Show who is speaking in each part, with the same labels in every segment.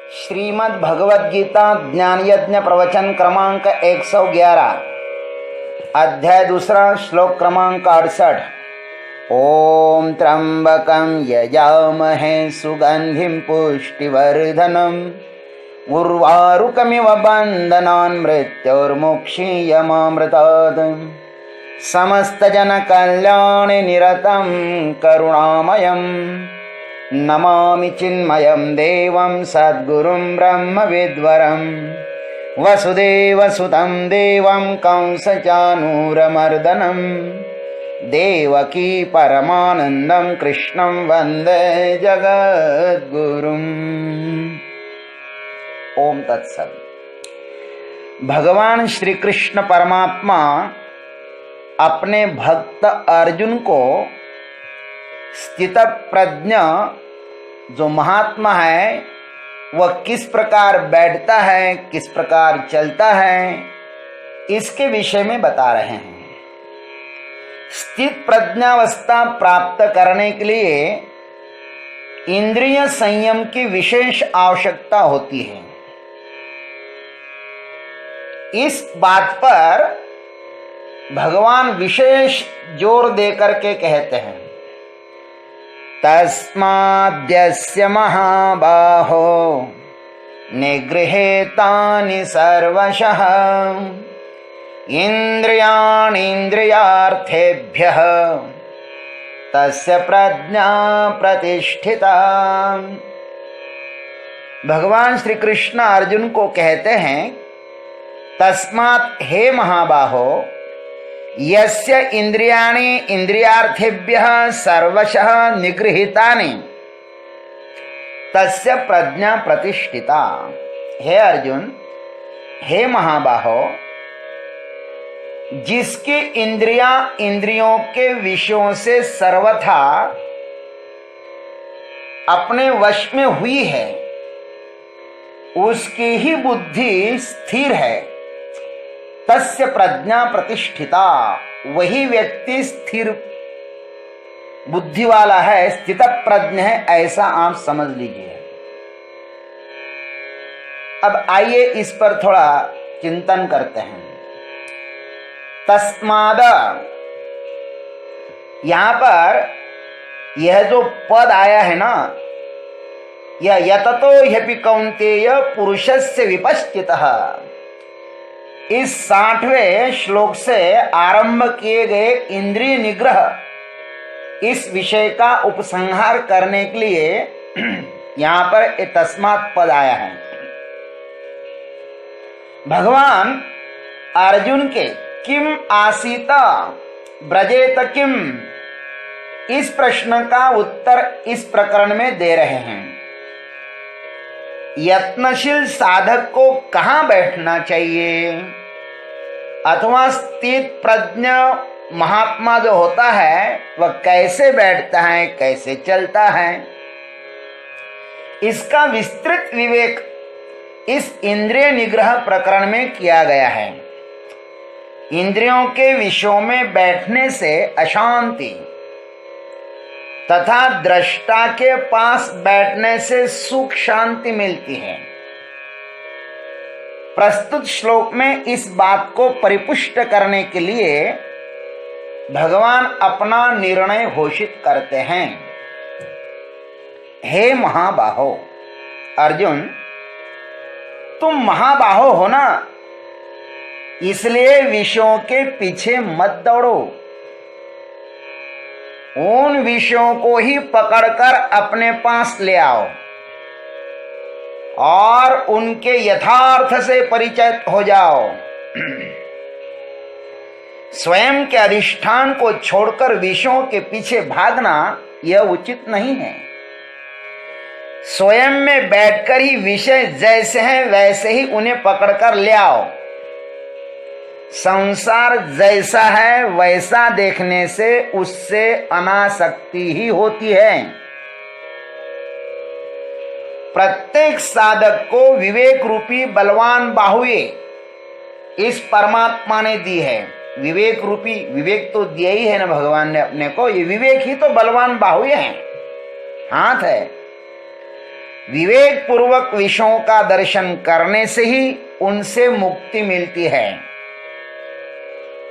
Speaker 1: श्रीमद् भगवद गीता ज्ञान यज्ञ प्रवचन क्रमांक 111 अध्याय दूसरा श्लोक क्रमांक 68। ओम त्र्यंबकं यजामहे सुगंधिं पुष्टिवर्धनम् उर्वारुकमिव बन्धनान् मृत्योर्मुक्षीयमामृतात् समस्तजनकल्याणे निरतं करुणामयम् नमामि चिन्मयं देवं सद्गुरुं ब्रह्मविद्वरं वसुदेवसुतं देवं कंसचानूरमर्दनं देवकी परमानन्दं कृष्णं वन्दे जगद्गुरुम्। ओम तत्सत्। भगवान श्री कृष्ण परमात्मा अपने भक्त अर्जुन को स्थित प्रज्ञ जो महात्मा है वह किस प्रकार बैठता है, किस प्रकार चलता है, इसके विषय में बता रहे हैं। स्थित प्रज्ञावस्था प्राप्त करने के लिए इंद्रिय संयम की विशेष आवश्यकता होती है। इस बात पर भगवान विशेष जोर देकर के कहते हैं, तस्माद्यस्य महाबाहो निगृहीतानि सर्वशः इन्द्रियाणीन्द्रियार्थेभ्यः तस्य प्रज्ञा प्रतिष्ठिता। भगवान श्री कृष्ण अर्जुन को कहते हैं, तस्मात् हे महाबाहो यस्य इंद्रियाणि इंद्रियार्थेभ्यः सर्वशः निगृहीतानि तस्य प्रज्ञा प्रतिष्ठिता। हे अर्जुन, हे महाबाहो, जिसकी इंद्रियां इंद्रियों के विषयों से सर्वथा अपने वश में हुई है, उसकी ही बुद्धि स्थिर है। तस्य प्रज्ञा प्रतिष्ठिता, वही व्यक्ति स्थिर बुद्धि वाला है, स्थित प्रज्ञ है, ऐसा आप समझ लीजिए। अब आइए इस पर थोड़ा चिंतन करते हैं। तस्माद, यहां पर यह जो पद आया है ना, यह यततो ह्यपि कौन्तेय पुरुषस्य विपश्चितः, इस 60वें श्लोक से आरंभ किए गए इंद्रिय निग्रह, इस विषय का उपसंहार करने के लिए यहां पर एक तस्मात् पद आया है। भगवान अर्जुन के किम आसीत ब्रजेत किम, इस प्रश्न का उत्तर इस प्रकरण में दे रहे हैं। यत्नशील साधक को कहाँ बैठना चाहिए, अथवा स्थित प्रज्ञ महात्मा जो होता है वह कैसे बैठता है, कैसे चलता है, इसका विस्तृत विवेक इस इंद्रिय निग्रह प्रकरण में किया गया है। इंद्रियों के विषयों में बैठने से अशांति तथा दृष्टा के पास बैठने से सुख शांति मिलती है। प्रस्तुत श्लोक में इस बात को परिपुष्ट करने के लिए भगवान अपना निर्णय घोषित करते हैं। हे महाबाहो, अर्जुन तुम महाबाहो हो ना, इसलिए विषयों के पीछे मत दौड़ो, उन विषयों को ही पकड़कर अपने पास ले आओ और उनके यथार्थ से परिचित हो जाओ। स्वयं के अधिष्ठान को छोड़कर विषयों के पीछे भागना यह उचित नहीं है। स्वयं में बैठकर ही विषय जैसे हैं वैसे ही उन्हें पकड़कर ले आओ। संसार जैसा है वैसा देखने से उससे अनासक्ति ही होती है। प्रत्येक साधक को विवेक रूपी बलवान बाहुए इस परमात्मा ने दी है। विवेक रूपी, विवेक तो दिया ही है ना भगवान ने अपने को, ये विवेक ही तो बलवान बाहुए हैं, हाथ है। विवेक पूर्वक विषयों का दर्शन करने से ही उनसे मुक्ति मिलती है।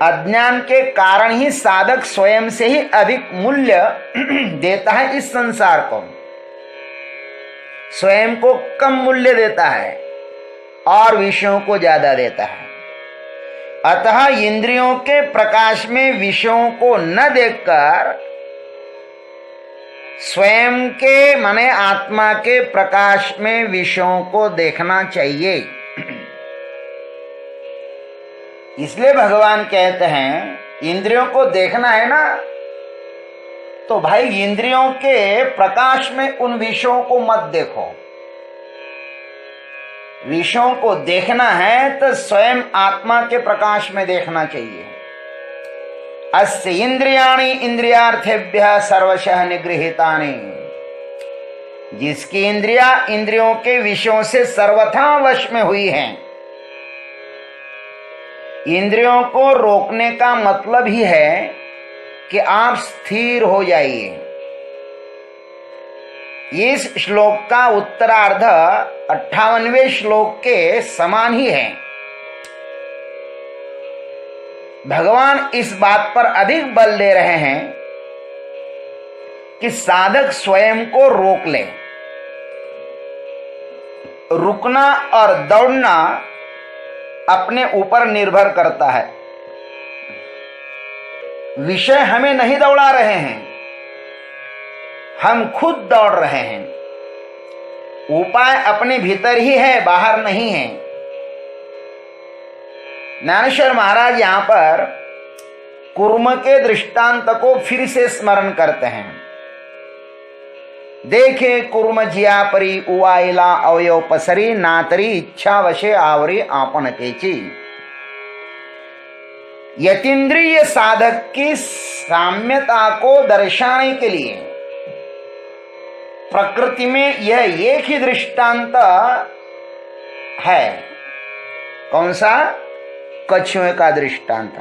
Speaker 1: अज्ञान के कारण ही साधक स्वयं से ही अधिक मूल्य देता है इस संसार को, स्वयं को कम मूल्य देता है और विषयों को ज्यादा देता है। अतः इंद्रियों के प्रकाश में विषयों को न देखकर स्वयं के माने आत्मा के प्रकाश में विषयों को देखना चाहिए। इसलिए भगवान कहते हैं इंद्रियों को देखना है ना, तो भाई इंद्रियों के प्रकाश में उन विषयों को मत देखो। विषयों को देखना है तो स्वयं आत्मा के प्रकाश में देखना चाहिए। अस्य इंद्रियाणि इंद्रियार्थेभ्यः सर्वशः निगृहीतानि, जिसकी इंद्रिया इंद्रियों के विषयों से सर्वथा वश में हुई हैं। इंद्रियों को रोकने का मतलब ही है कि आप स्थिर हो जाइए। इस श्लोक का उत्तरार्ध 58वें श्लोक के समान ही है। भगवान इस बात पर अधिक बल दे रहे हैं कि साधक स्वयं को रोक ले। रुकना और दौड़ना अपने ऊपर निर्भर करता है। विषय हमें नहीं दौड़ा रहे हैं, हम खुद दौड़ रहे हैं। उपाय अपने भीतर ही है, बाहर नहीं है। ज्ञानेश्वर महाराज यहां पर कूर्म के दृष्टांत को फिर से स्मरण करते हैं। देखे कूर्म जिया परी उवाइला अवयव पसरी नातरी इच्छा वशे आवरी आपन केची। यतीन्द्रिय साधक की साम्यता को दर्शाने के लिए प्रकृति में यह एक ही दृष्टांत है। कौन सा? कछुए का दृष्टांत।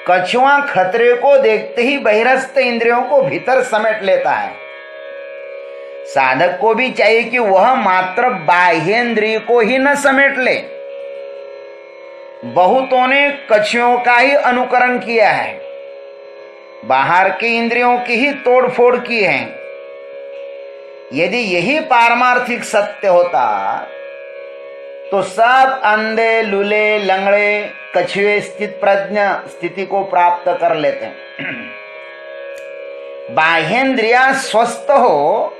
Speaker 1: कछुआ खतरे को देखते ही बहिरस्थ इंद्रियों को भीतर समेट लेता है। साधक को भी चाहिए कि वह मात्र बाह्येंद्रिय को ही न समेट ले। बहुतों ने कछुओं का ही अनुकरण किया है, बाहर की इंद्रियों की ही तोड़फोड़ की है। यदि यही पारमार्थिक सत्य होता तो सब अंधे लूले लंगड़े कछुए स्थित प्रज्ञ स्थिति को प्राप्त कर लेते हैं। बाह्येंद्रिया स्वस्थ हो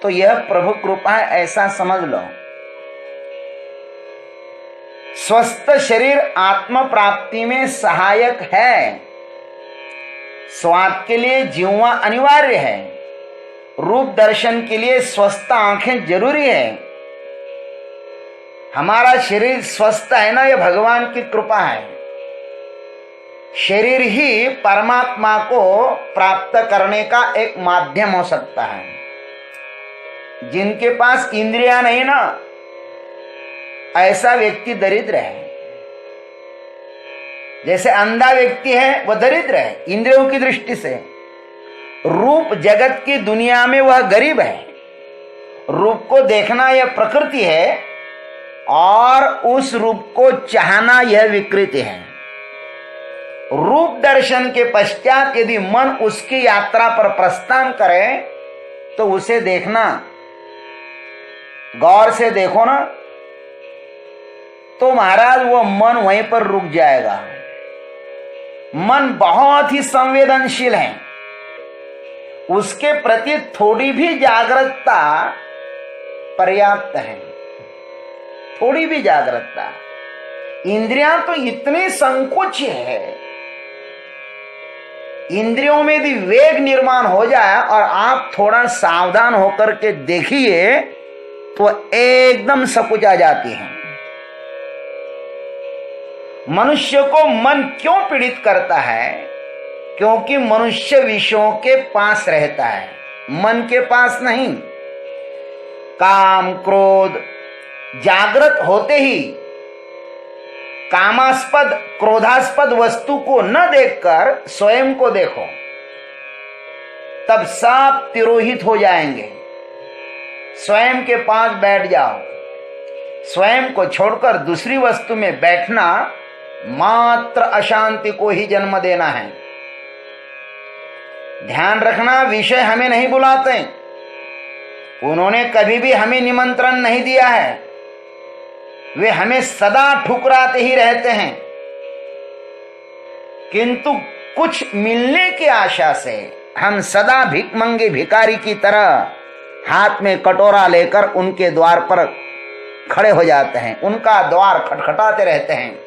Speaker 1: तो यह प्रभु कृपा है, ऐसा समझ लो। स्वस्थ शरीर आत्म प्राप्ति में सहायक है। स्वाद के लिए जीवा अनिवार्य है। रूप दर्शन के लिए स्वस्थ आंखें जरूरी है। हमारा शरीर स्वस्थ है ना, यह भगवान की कृपा है। शरीर ही परमात्मा को प्राप्त करने का एक माध्यम हो सकता है। जिनके पास इंद्रियां नहीं ना, ऐसा व्यक्ति दरिद्र है। जैसे अंधा व्यक्ति है वह दरिद्र है इंद्रियों की दृष्टि से। रूप जगत की दुनिया में वह गरीब है। रूप को देखना यह प्रकृति है और उस रूप को चाहना यह विकृति है। रूप दर्शन के पश्चात यदि मन उसकी यात्रा पर प्रस्थान करे तो उसे देखना, गौर से देखो ना, तो महाराज वो मन वहीं पर रुक जाएगा। मन बहुत ही संवेदनशील है। उसके प्रति थोड़ी भी जागरूकता पर्याप्त है। थोड़ी भी जागरूकता। इंद्रियां तो इतनी संकुचित है। इंद्रियों में यदि वेग निर्माण हो जाए और आप थोड़ा सावधान होकर के देखिए तो एकदम सकुचा जाती है। मनुष्य को मन क्यों पीड़ित करता है? क्योंकि मनुष्य विषयों के पास रहता है, मन के पास नहीं। काम क्रोध जागृत होते ही कामास्पद क्रोधास्पद वस्तु को न देखकर स्वयं को देखो, तब सब तिरोहित हो जाएंगे। स्वयं के पास बैठ जाओ। स्वयं को छोड़कर दूसरी वस्तु में बैठना मात्र अशांति को ही जन्म देना है। ध्यान रखना, विषय हमें नहीं बुलाते, उन्होंने कभी भी हमें निमंत्रण नहीं दिया है, वे हमें सदा ठुकराते ही रहते हैं। किंतु कुछ मिलने की आशा से हम सदा भिखमंगे भिखारी की तरह हाथ में कटोरा लेकर उनके द्वार पर खड़े हो जाते हैं, उनका द्वार खटखटाते रहते हैं।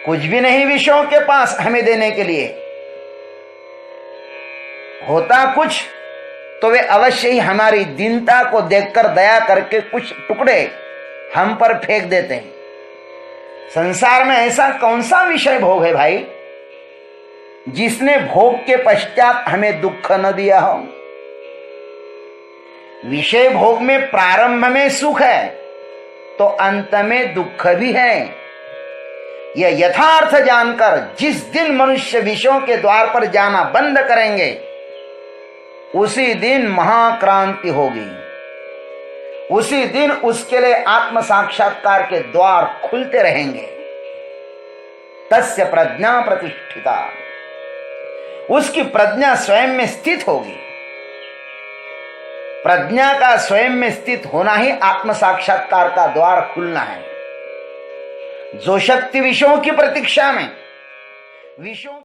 Speaker 1: कुछ भी नहीं विषयों के पास हमें देने के लिए, होता कुछ तो वे अवश्य ही हमारी दीनता को देखकर दया करके कुछ टुकड़े हम पर फेंक देते हैं। संसार में ऐसा कौन सा विषय भोग है भाई जिसने भोग के पश्चात हमें दुख न दिया हो? विषय भोग में प्रारंभ में सुख है तो अंत में दुख भी है। यह यथार्थ जानकर जिस दिन मनुष्य विषयों के द्वार पर जाना बंद करेंगे उसी दिन महाक्रांति होगी। उसी दिन उसके लिए आत्म साक्षात्कार के द्वार खुलते रहेंगे। तस्य प्रज्ञा प्रतिष्ठिता, उसकी प्रज्ञा स्वयं में स्थित होगी। प्रज्ञा का स्वयं में स्थित होना ही आत्म साक्षात्कार का द्वार खुलना है। जो शक्ति विषयों की प्रतीक्षा में विषयों